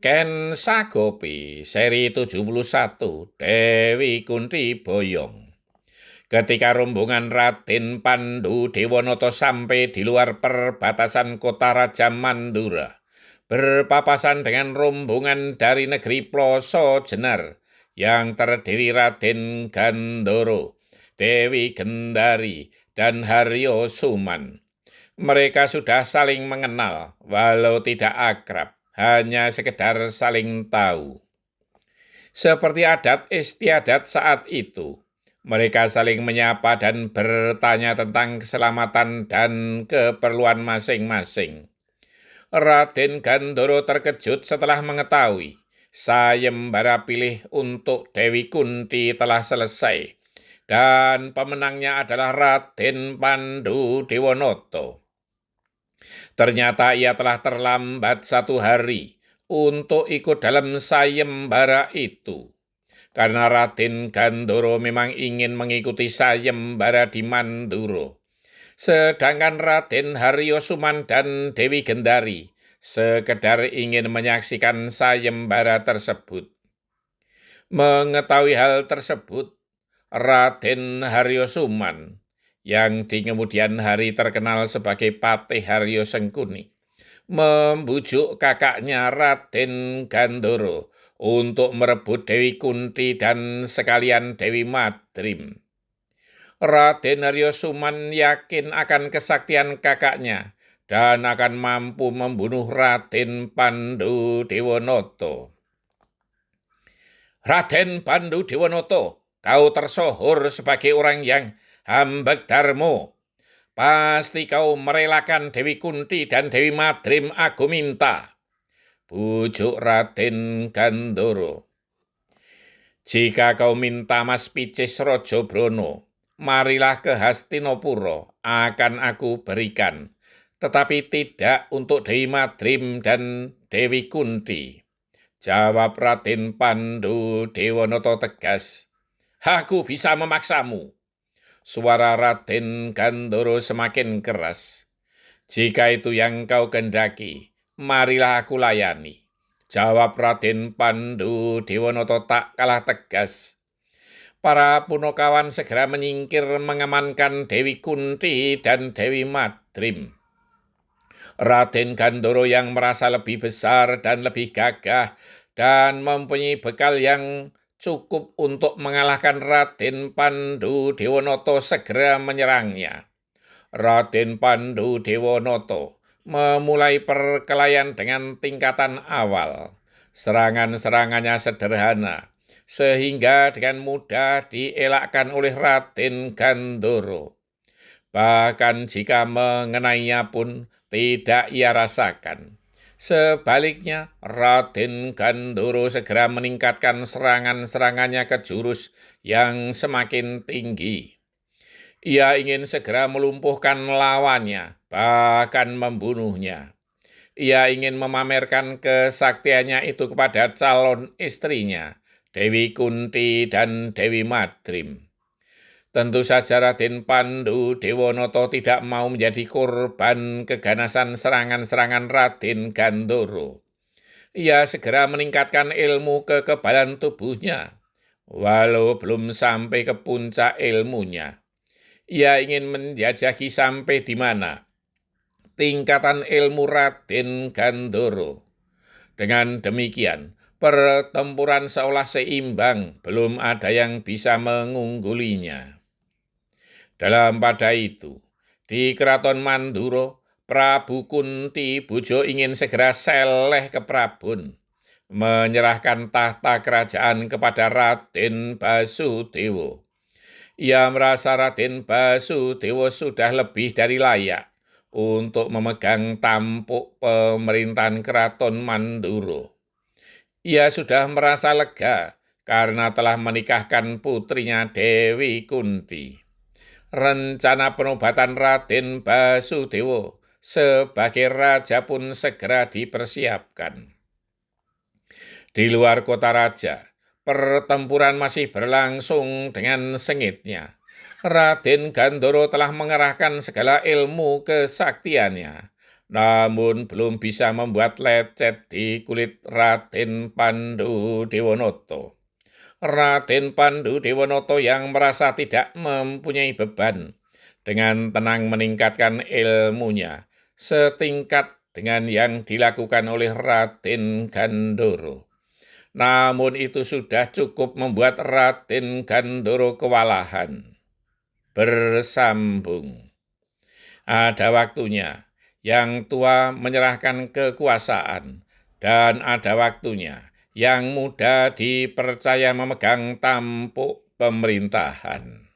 Ken Sagopi, seri 71, Dewi Kunti Boyong. Ketika rombongan Raden Pandu Dewanata sampai di luar perbatasan kota Raja Mandura, berpapasan dengan rombongan dari negeri Ploso Jenar yang terdiri Raden Gandoro, Dewi Gendari, dan Haryo Suman. Mereka sudah saling mengenal, walau tidak akrab, hanya sekedar saling tahu. Seperti adat istiadat saat itu, mereka saling menyapa dan bertanya tentang keselamatan dan keperluan masing-masing. Raden Gandoro terkejut setelah mengetahui sayembara pilih untuk Dewi Kunti telah selesai dan pemenangnya adalah Raden Pandu Dewanata. Ternyata ia telah terlambat 1 hari untuk ikut dalam sayembara itu. Karena Raden Gandoro memang ingin mengikuti sayembara di Manduro. Sedangkan Raden Haryo Suman dan Dewi Gendari sekedar ingin menyaksikan sayembara tersebut. Mengetahui hal tersebut, Raden Haryo Suman yang di kemudian hari terkenal sebagai Patih Haryo Sengkuni, membujuk kakaknya Raden Gandoro untuk merebut Dewi Kunti dan sekalian Dewi Madrim. Raden Haryo Suman yakin akan kesaktian kakaknya dan akan mampu membunuh Raden Pandu Dewanata. Raden Pandu Dewanata, kau tersohor sebagai orang yang hambek darmo. Pasti kau merelakan Dewi Kunti dan Dewi Madrim aku minta. Bujuk Raden Gandoro. Jika kau minta Mas Picis Rojo Brono, marilah ke Hastinapura, akan aku berikan. Tetapi tidak untuk Dewi Madrim dan Dewi Kunti. Jawab Raden Pandu Dewanata tegas. Aku bisa memaksamu. Suara Raden Gandoro semakin keras. Jika itu yang kau kendaki, marilah aku layani. Jawab Raden Pandu Dewanata tak kalah tegas. Para Punokawan segera menyingkir mengamankan Dewi Kunti dan Dewi Madrim. Raden Gandoro yang merasa lebih besar dan lebih gagah dan mempunyai bekal yang cukup untuk mengalahkan Raden Pandu Dewanata segera menyerangnya. Raden Pandu Dewanata memulai perkelahian dengan tingkatan awal. Serangan-serangannya sederhana, sehingga dengan mudah dielakkan oleh Raden Gandoro. Bahkan jika mengenainya pun tidak ia rasakan. Sebaliknya, Raden Gandoro segera meningkatkan serangan-serangannya ke jurus yang semakin tinggi. Ia ingin segera melumpuhkan lawannya, bahkan membunuhnya. Ia ingin memamerkan kesaktiannya itu kepada calon istrinya, Dewi Kunti dan Dewi Madrim. Tentu saja Raden Pandu Dewanata tidak mau menjadi korban keganasan serangan-serangan Raden Gandoro. Ia segera meningkatkan ilmu kekebalan tubuhnya, walau belum sampai ke puncak ilmunya. Ia ingin menjajaki sampai di mana tingkatan ilmu Raden Gandoro. Dengan demikian, pertempuran seolah seimbang, belum ada yang bisa mengunggulinya. Pada itu, di Keraton Manduro, Prabu Kunti Bojo ingin segera seleh ke Prabun, menyerahkan tahta kerajaan kepada Raden Basudewa. Ia merasa Raden Basudewa sudah lebih dari layak untuk memegang tampuk pemerintahan Keraton Manduro. Ia sudah merasa lega karena telah menikahkan putrinya Dewi Kunti. Rencana penobatan Raden Basudewa sebagai raja pun segera dipersiapkan. Di luar kota raja, pertempuran masih berlangsung dengan sengitnya. Raden Gandoro telah mengerahkan segala ilmu kesaktiannya. namun belum bisa membuat lecet di kulit Raden Pandu Dewonoto. Raden Pandu Dewonoto yang merasa tidak mempunyai beban, dengan tenang meningkatkan ilmunya, setingkat dengan yang dilakukan oleh Raden Gandoro. Namun itu sudah cukup membuat Raden Gandoro kewalahan. Bersambung. Ada waktunya yang tua menyerahkan kekuasaan, dan ada waktunya yang muda dipercaya memegang tampuk pemerintahan.